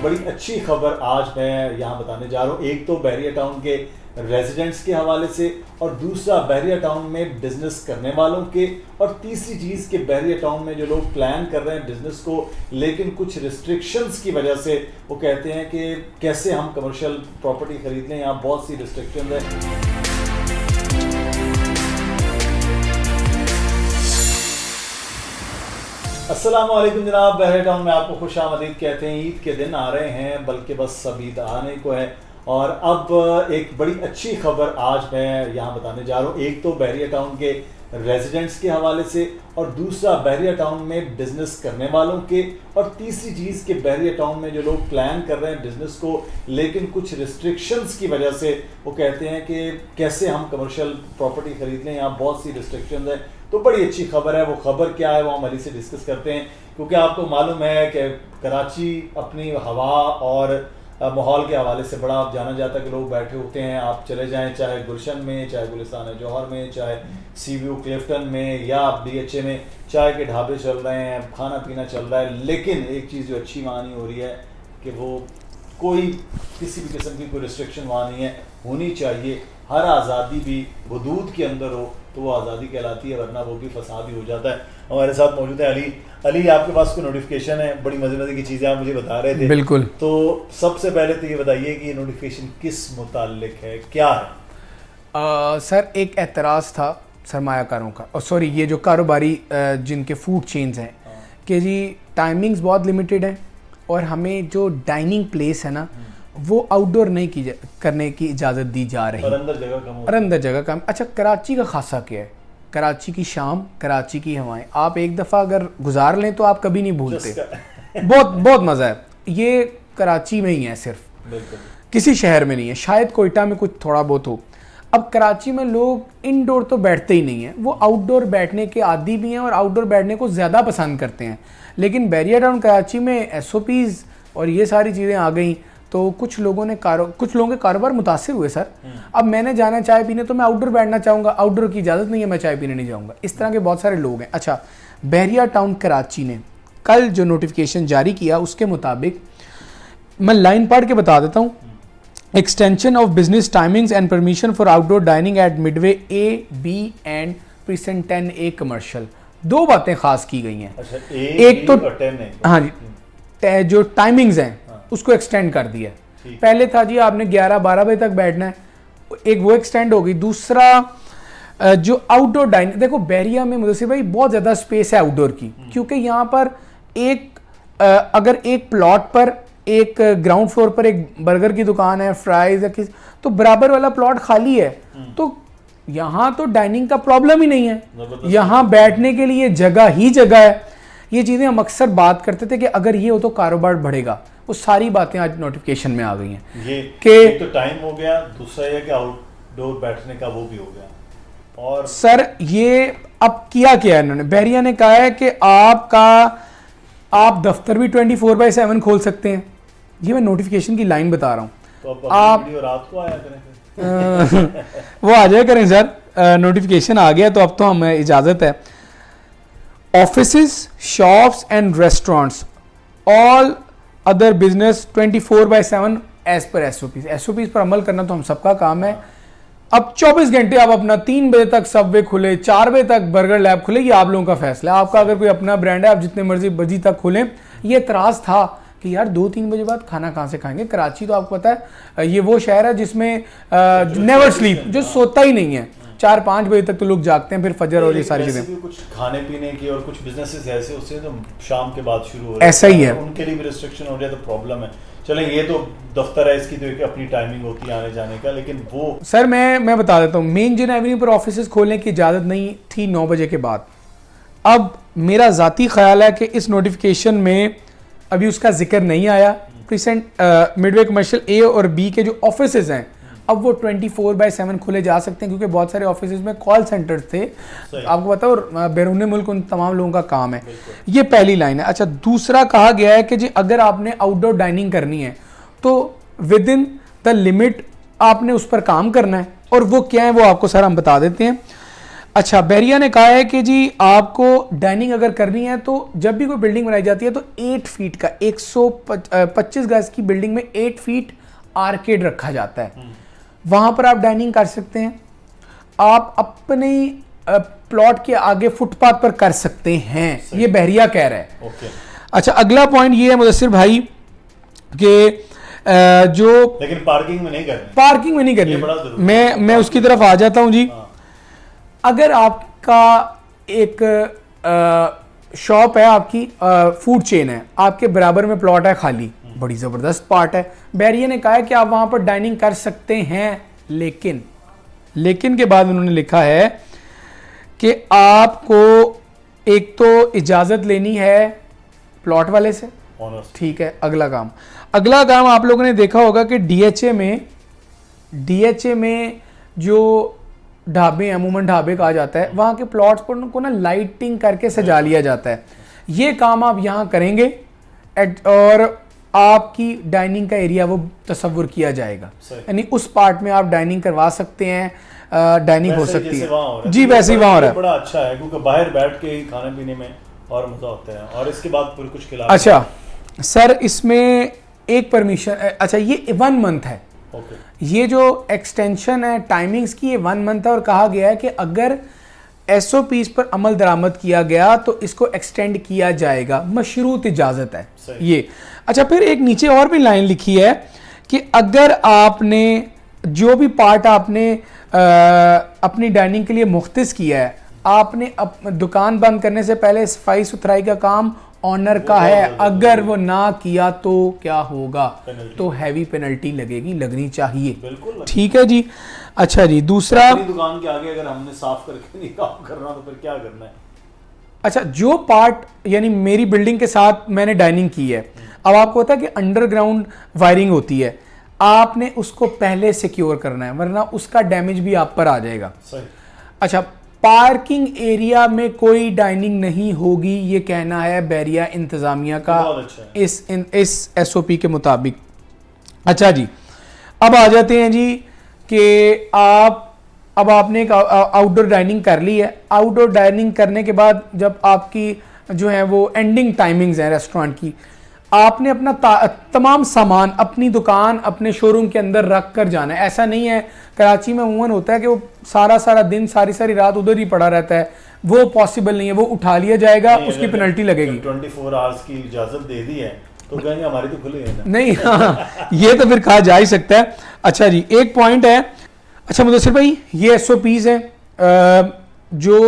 एक बड़ी अच्छी खबर आज मैं यहाँ बताने जा रहा हूँ। एक तो बहरिया टाउन के रेजिडेंट्स के हवाले से और दूसरा बहरिया टाउन में बिजनेस करने वालों के, और तीसरी चीज़ कि बहरिया टाउन में जो लोग प्लान कर रहे हैं बिजनेस को लेकिन कुछ रिस्ट्रिक्शंस की वजह से वो कहते हैं कि कैसे हम कमर्शियल प्रॉपर्टी खरीद लें, यहाँ बहुत सी रिस्ट्रिक्शन है। अस्सलाम वालेकुम जनाब, बहरिया टाउन में आपको खुशामदीद कहते हैं। ईद के दिन आ रहे हैं, बल्कि बस अब ईद आने को है, और अब एक बड़ी अच्छी खबर आज मैं यहाँ बताने जा रहा हूँ। एक तो बहरिया टाउन के रेजिडेंट्स के हवाले से और दूसरा बहरिया टाउन में बिजनेस करने वालों के, और तीसरी चीज़ कि बहरिया टाउन में जो लोग प्लान कर रहे हैं बिजनेस को लेकिन कुछ रिस्ट्रिक्शंस की वजह से वो कहते हैं कि कैसे हम कमर्शियल प्रॉपर्टी खरीद लें, यहाँ बहुत सी रिस्ट्रिक्शंस है। तो बड़ी अच्छी खबर है। वो खबर क्या है वो हम अली से डिस्कस करते हैं, क्योंकि आपको मालूम है कि कराची अपनी हवा और माहौल के हवाले से बड़ा जाना जाता है कि लोग बैठे होते हैं। आप चले जाएं, चाहे गुलशन में, चाहे गुलिस्तान जौहर में, चाहे सी व्यू क्लिफ्टन में या BHA में, चाय के ढाबे चल रहे हैं, खाना पीना चल रहा है, लेकिन एक चीज़ जो अच्छी वहाँ नहीं हो रही है कि वो कोई किसी भी किस्म की कोई रिस्ट्रिक्शन वहाँ नहीं है। होनी चाहिए, हर आज़ादी भी हदूद के अंदर हो तो वो आज़ादी कहलाती है, वरना वो भी फसाद ही हो जाता है। हमारे साथ मौजूद है अली। आपके पास कोई नोटिफिकेशन है? बड़ी मज़े की चीज़ें आप मुझे बता रहे थे। बिल्कुल। तो सबसे पहले तो ये बताइए कि ये नोटिफिकेशन किस मुताल्लिक है, क्या है? सर, एक एतराज़ था सरमायाकारों का, और सॉरी ये जो कारोबारी जिनके फूड चेन्स हैं, कि जी टाइमिंग्स बहुत लिमिटेड हैं और हमें जो डाइनिंग प्लेस है ना वो आउटडोर नहीं करने की इजाज़त दी जा रही है, और अंदर जगह कम। अच्छा, कराची का खासा क्या है? कराची की शाम, कराची की हवाएं आप एक दफ़ा अगर गुजार लें तो आप कभी नहीं भूलते। बहुत मज़ा है। ये कराची में ही है, सिर्फ किसी शहर में नहीं है, शायद कोयटा में कुछ थोड़ा बहुत हो। अब कराची में लोग इनडोर तो बैठते ही नहीं हैं, वो आउटडोर बैठने के आदी भी हैं और आउटडोर बैठने को ज़्यादा पसंद करते हैं। लेकिन बहरिया टाउन कराची में SOPs और ये सारी चीज़ें आ गई तो कुछ लोगों के कारोबार मुतासिर हुए सर। अब मैंने जाना चाय पीने तो मैं आउटडोर बैठना चाहूँगा, आउटडोर की इजाज़त नहीं है, मैं चाय पीने नहीं जाऊँगा। इस तरह के बहुत सारे लोग हैं। अच्छा, बहरिया टाउन कराची ने कल जो नोटिफिकेशन जारी किया उसके मुताबिक मैं लाइन पढ़ के बता देता हूँ। Extension of business timings and permission for outdoor dining at midway A, B and precinct 10A commercial. दो बातें खास की गई हैं। अच्छा, एक तो हाँ जी, जो टाइमिंग्स हैं उसको एक्सटेंड कर दिया। पहले था जी आपने 11-12 बजे तक बैठना है, एक वो एक्सटेंड हो गई। दूसरा जो आउटडोर डाइनिंग, देखो बहरिया में मुदस्सिर भाई बहुत ज़्यादा स्पेस है आउटडोर की, क्योंकि यहाँ पर अगर एक प्लॉट पर एक ग्राउंड फ्लोर पर एक बर्गर की दुकान है, फ्राइज है, तो बराबर वाला प्लॉट खाली है, तो यहाँ तो डाइनिंग का प्रॉब्लम ही नहीं है, यहाँ बैठने के लिए जगह ही जगह है। ये चीज़ें हम अक्सर बात करते थे कि अगर ये हो तो कारोबार बढ़ेगा, वो सारी बातें आज नोटिफिकेशन में आ गई हैं। ये एक तो टाइम हो गया, दूसरा ये कि आउटडोर बैठने का वो भी हो गया। और सर ये अब किया क्या है इन्होंने? बहरिया ने कहा है कि आप दफ्तर भी 24/7 खोल सकते हैं। ये मैं नोटिफिकेशन की लाइन बता रहा हूँ। तो अब आप वीडियो रात को आया करें वो आ जाए करें सर। नोटिफिकेशन आ गया तो अब तो हमें इजाज़त है। Offices, shops and restaurants, all other business 24/7 as per SOPs पर अमल करना तो हम सबका काम है। अब 24 घंटे आप अपना 3 बजे तक सबवे खुले, 4 बजे तक बर्गर लैब खुले, ये आप लोगों का फैसला है। आपका अगर कोई अपना ब्रांड है आप जितने मर्जी बजी तक खोलें। ये एतराज़ था कि यार 2-3 बजे बाद खाना कहाँ से खाएंगे? कराची तो आपको पता है ये वो शहर है जिसमें नेवर स्लीप, जो सोता ही नहीं है। 4-5 बजे तक तो लोग जागते हैं, फिर फजर और ये सारी चीज़ें। कुछ खाने पीने की और कुछ बिजनेसेस ऐसे उससे तो शाम के बाद शुरू हो रहे हैं, ऐसा ही है, उनके लिए भी रिस्ट्रिक्शन हो रही है, तो प्रॉब्लम है। चलें, ये तो दफ्तर है, इसकी तो एक अपनी टाइमिंग होती है आने जाने का, लेकिन वो सर मैं बता देता हूँ, मेन जिन एवेन्यू पर ऑफिस खोलने की इजाज़त नहीं थी 9 बजे के बाद। अब मेरा ज़ाती ख्याल है कि इस नोटिफिकेशन में अभी उसका जिक्र नहीं आया। प्रीसेंट मिडवे कमर्शियल A और B के जो ऑफिस हैं अब वो 24/7 खुले जा सकते हैं, क्योंकि बहुत सारे ऑफिस में कॉल सेंटर थे, आपको पता है, और बैरून मुल्क उन तमाम लोगों का काम है। ये पहली लाइन है। अच्छा, दूसरा कहा गया है कि जी अगर आपने आउटडोर डाइनिंग करनी है तो विद इन द लिमिट आपने उस पर काम करना है, और वो क्या है वो आपको सर हम बता देते हैं। अच्छा, बैरिया ने कहा है कि जी आपको डाइनिंग अगर करनी है तो जब भी कोई बिल्डिंग बनाई जाती है तो 8 फीट का 125 गज की बिल्डिंग में 8 फीट आर्केड रखा जाता है, वहां पर आप डाइनिंग कर सकते हैं। आप अपने प्लॉट के आगे फुटपाथ पर कर सकते हैं, ये बहरिया कह रहा है। ओके। अच्छा, अगला पॉइंट ये है मुदस्सिर भाई कि जो लेकिन पार्किंग में नहीं करनी, पार्किंग में नहीं ये बड़ा करनी, जरूरी मैं उसकी तरफ आ जाता हूं जी। हाँ। अगर आपका एक शॉप है, आपकी फूड चेन है, आपके बराबर में प्लॉट है खाली, बड़ी ज़बरदस्त पार्ट है, बैरिया ने कहा है कि आप वहां पर डाइनिंग कर सकते हैं, लेकिन के बाद उन्होंने लिखा है कि आपको एक तो इजाज़त लेनी है प्लॉट वाले से, ऑनर्स। ठीक है। अगला काम आप लोगों ने देखा होगा कि डीएचए में जो ढाबे, अमूमन ढाबे कहा जाता है, वहाँ के प्लॉट्स पर उनको ना लाइटिंग करके सजा लिया जाता है। ये काम आप यहाँ करेंगे और आपकी डाइनिंग का एरिया वो तस्वुर किया जाएगा, यानी उस पार्ट में आप डाइनिंग करवा सकते हैं, डाइनिंग हो सकती है जी, वैसे ही वहाँ हो रहा है। बड़ा अच्छा है क्योंकि बाहर बैठ के खाने पीने में और मजा होता है। और इसके बाद फिर कुछ खिला। अच्छा सर, इसमें एक परमिशन, अच्छा ये 1 मंथ है। ओके। ये जो एक्सटेंशन है टाइमिंग्स की, ये 1 मंथ है और कहा गया है कि अगर एसओपीज पर अमल दरामद किया गया तो इसको एक्सटेंड किया जाएगा, मशरूत इजाज़त है ये। अच्छा, फिर एक नीचे और भी लाइन लिखी है कि अगर आपने जो भी पार्ट आपने अपनी डाइनिंग के लिए मुख्तस किया है, आपने दुकान बंद करने से पहले सफाई सुथराई का काम ऑनर का है, अगर वो ना किया तो क्या होगा, तो हैवी पेनल्टी लगनी चाहिए, बिल्कुल। ठीक है जी। अच्छा जी, दूसरा, अपनी दुकान के आगे अगर हमने साफ करके नहीं काम करना तो फिर क्या करना है? अच्छा, जो पार्ट यानी मेरी बिल्डिंग के साथ मैंने डाइनिंग की है, अब आपको पता है कि अंडरग्राउंड वायरिंग होती है, आपने उसको पहले सिक्योर करना है वरना उसका डैमेज भी आप पर आ जाएगा। सही। अच्छा, पार्किंग एरिया में कोई डाइनिंग नहीं होगी, ये कहना है बैरिया इंतजामिया का अच्छा है। इस एसओपी के मुताबिक। अच्छा जी, अब आ जाते हैं जी कि अब आपने एक आउटडोर डाइनिंग कर ली है। आउटडोर डाइनिंग करने के बाद जब आपकी जो है वो एंडिंग टाइमिंग्स हैं रेस्टोरेंट की, आपने अपना तमाम सामान अपनी दुकान, अपने शोरूम के अंदर रख कर जाना है। ऐसा नहीं है, कराची में अमूमन होता है कि वो सारा दिन सारी रात उधर ही पड़ा रहता है, वो पॉसिबल नहीं है, वो उठा लिया जाएगा, उसकी पेनल्टी लगेगी। 24 आवर्स की इजाजत दे दी है तो कहेंगे हमारी तो खुली है ना। नहीं, हाँ, ये तो फिर कहा जा ही सकता है। अच्छा जी, एक पॉइंट है। अच्छा मुदस्सिर भाई, ये एसओपीज हैं जो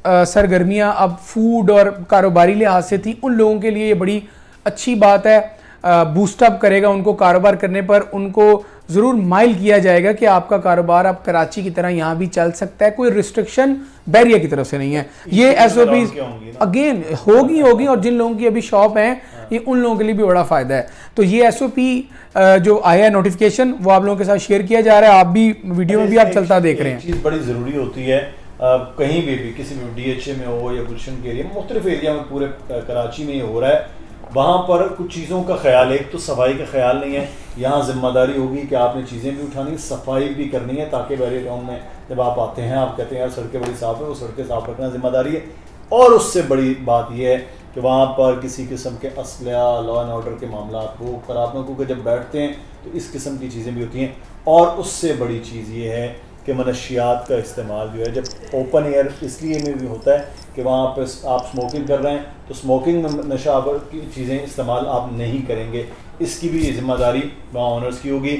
सरगर्मियाँ अब फूड और कारोबारी लिहाज से थी, उन लोगों के लिए ये बड़ी अच्छी बात है, बूस्टअप करेगा उनको कारोबार करने पर। उनको ज़रूर माइल किया जाएगा कि आपका कारोबार अब कराची की तरह यहाँ भी चल सकता है, कोई रिस्ट्रिक्शन बैरिया की तरफ से नहीं है। ये एसओपीज अगेन होगी और जिन लोगों की अभी शॉप है ये उन लोगों के लिए भी बड़ा फ़ायदा है। तो ये एसओपी जो आया है नोटिफिकेशन, वो आप लोगों के साथ शेयर किया जा रहा है, आप भी वीडियो में भी आप चलता देख रहे हैं। चीज़ बड़ी ज़रूरी होती है कहीं भी किसी भी डीएचए में हो या गुलशन के एरिया में, मुख्तलिफ एरिया में पूरे कराची में ये हो रहा है। वहाँ पर कुछ चीज़ों का ख्याल, एक तो सफाई का ख्याल नहीं है। यहाँ जिम्मेदारी होगी कि आपने चीज़ें भी उठानी, सफाई भी करनी है, ताकि बैरिया टाउन में जब आप आते हैं आप कहते हैं यार सड़कें बड़ी साफ़ है, वो सड़कें साफ़ रखना जिम्मेदारी है। और उससे बड़ी बात यह है कि वहाँ पर किसी किस्म के असला, लॉ एंड ऑर्डर के मामला वो ख़राब ना, क्योंकि जब बैठते हैं तो इस किस्म की चीज़ें भी होती हैं। और उससे बड़ी चीज़ ये है कि मनशियात का इस्तेमाल जो है जब ओपन एयर इसलिए में भी होता है कि वहाँ पर आप स्मोकिंग कर रहे हैं तो स्मोकिंग में नशावर की चीज़ें इस्तेमाल आप नहीं करेंगे, इसकी भी जिम्मेदारी वहाँ ऑनर्स की होगी।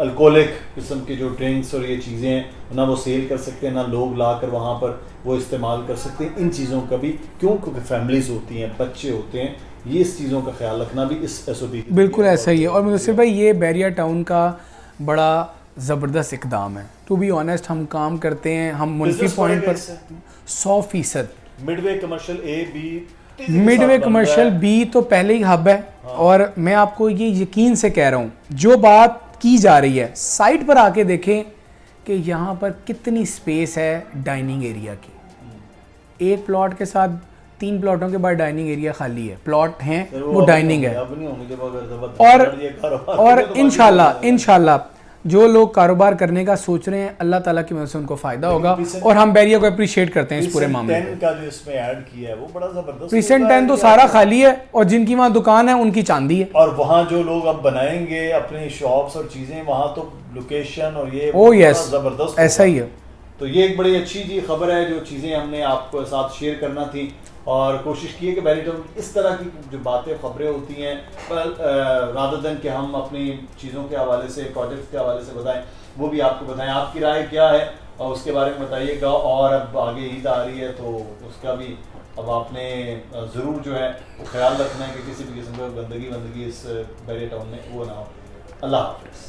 अल्कोहलिक किस्म के जो ड्रिंक्स और ये चीज़ें हैं ना वो सेल कर सकते हैं, ना लोग ला कर वहाँ पर वो इस्तेमाल कर सकते हैं। इन चीज़ों का भी क्योंकि फैमिलीज़ होती हैं, बच्चे होते हैं, ये इस चीज़ों का ख्याल रखना भी इस एसओपी बिल्कुल ऐसा ही है। और मुदस्सिर भाई, ये बैरिया टाउन का बड़ा ज़बरदस्त इकदाम है। टू बी ऑनेस्ट, हम काम करते हैं, हम मुल्की पॉइंट पर 100%। Midway commercial A B, midway commercial B तो पहले ही हब है। हाँ। और मैं आपको ये यकीन से कह रहा हूँ, जो बात की जा रही है साइट पर आके देखें कि यहाँ पर कितनी स्पेस है डाइनिंग एरिया की। एक प्लॉट के साथ 3 प्लॉटों के बाद डाइनिंग एरिया खाली है, प्लॉट हैं वो डाइनिंग है। और इंशाल्लाह जो लोग कारोबार करने का सोच रहे हैं अल्लाह ताला की मदद से उनको फ़ायदा होगा Prescient- और हम बैरिया को अप्रिशिएट करते हैं इस पूरे Prescient मामले 10 को। का जो इसमें ऐड किया है वो बड़ा जबरदस्त प्रीसेंट होता है 10 तो कि सारा आप- खाली है और जिनकी वहाँ दुकान है उनकी चांदी है। और वहाँ जो लोग अब बनाएंगे अपनी शॉप्स और चीजें, वहाँ तो लोकेशन और ये ओ बड़ा यस, जबरदस्त ऐसा होगा। ही है। तो ये एक बड़ी अच्छी जी खबर है, जो चीज़ें हमने आपको साथ शेयर करना थी और कोशिश की है कि बैरिटम इस तरह की जो बातें खबरें होती हैं रादर देन कि हम अपनी चीज़ों के हवाले से, प्रोजेक्ट्स के हवाले से बताएं, वो भी आपको बताएं। आपकी राय क्या है और उसके बारे में बताइएगा। और अब आगे ईद आ रही है तो उसका भी अब आपने ज़रूर जो है वो ख्याल रखना है कि किसी भी किस्म का गंदगी इस बैरिया टाउन में वो ना हो। अल्लाह हाफिज़।